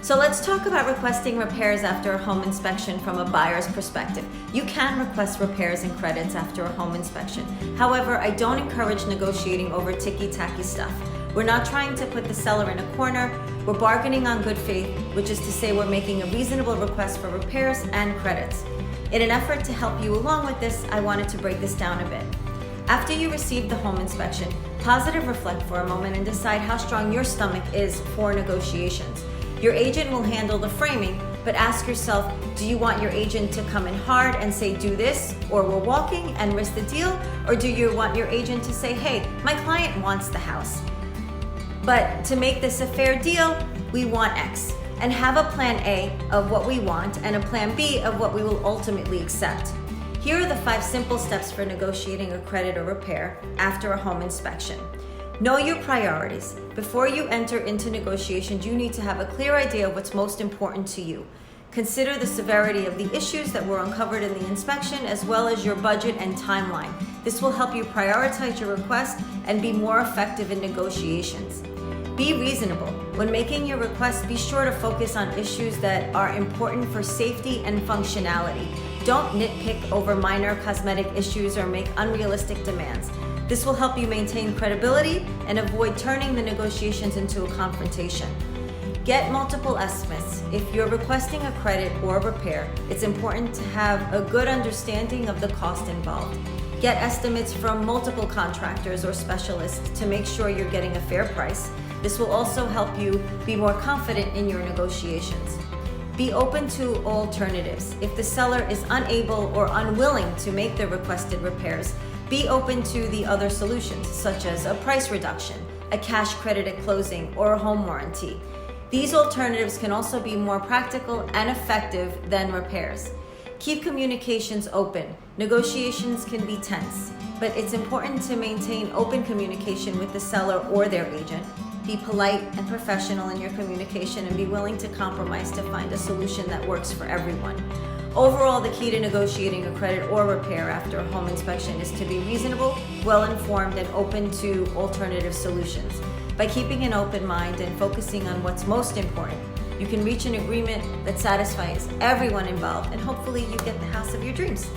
So let's talk about requesting repairs after a home inspection from a buyer's perspective. You can request repairs and credits after a home inspection. However, I don't encourage negotiating over ticky-tacky stuff. We're not trying to put the seller in a corner. We're bargaining on good faith, which is to say we're making a reasonable request for repairs and credits. In an effort to help you along with this, I wanted to break this down a bit. After you receive the home inspection, positive reflect for a moment and decide how strong your stomach is for negotiations. Your agent will handle the framing, but ask yourself, do you want your agent to come in hard and say, do this, or we're walking and risk the deal? Or do you want your agent to say, hey, my client wants the house, but to make this a fair deal, we want X, and have a plan A of what we want and a plan B of what we will ultimately accept. Here are the 5 simple steps for negotiating a credit or repair after a home inspection. Know your priorities. Before you enter into negotiations, you need to have a clear idea of what's most important to you. Consider the severity of the issues that were uncovered in the inspection, as well as your budget and timeline. This will help you prioritize your request and be more effective in negotiations. Be reasonable. When making your request, be sure to focus on issues that are important for safety and functionality. Don't nitpick over minor cosmetic issues or make unrealistic demands. This will help you maintain credibility and avoid turning the negotiations into a confrontation. Get multiple estimates. If you're requesting a credit or a repair, it's important to have a good understanding of the cost involved. Get estimates from multiple contractors or specialists to make sure you're getting a fair price. This will also help you be more confident in your negotiations. Be open to alternatives. If the seller is unable or unwilling to make the requested repairs, be open to the other solutions, such as a price reduction, a cash credit at closing, or a home warranty. These alternatives can also be more practical and effective than repairs. Keep communications open. Negotiations can be tense, but it's important to maintain open communication with the seller or their agent. Be polite and professional in your communication and be willing to compromise to find a solution that works for everyone. Overall, the key to negotiating a credit or repair after a home inspection is to be reasonable, well-informed, and open to alternative solutions. By keeping an open mind and focusing on what's most important, you can reach an agreement that satisfies everyone involved, and hopefully you get the house of your dreams.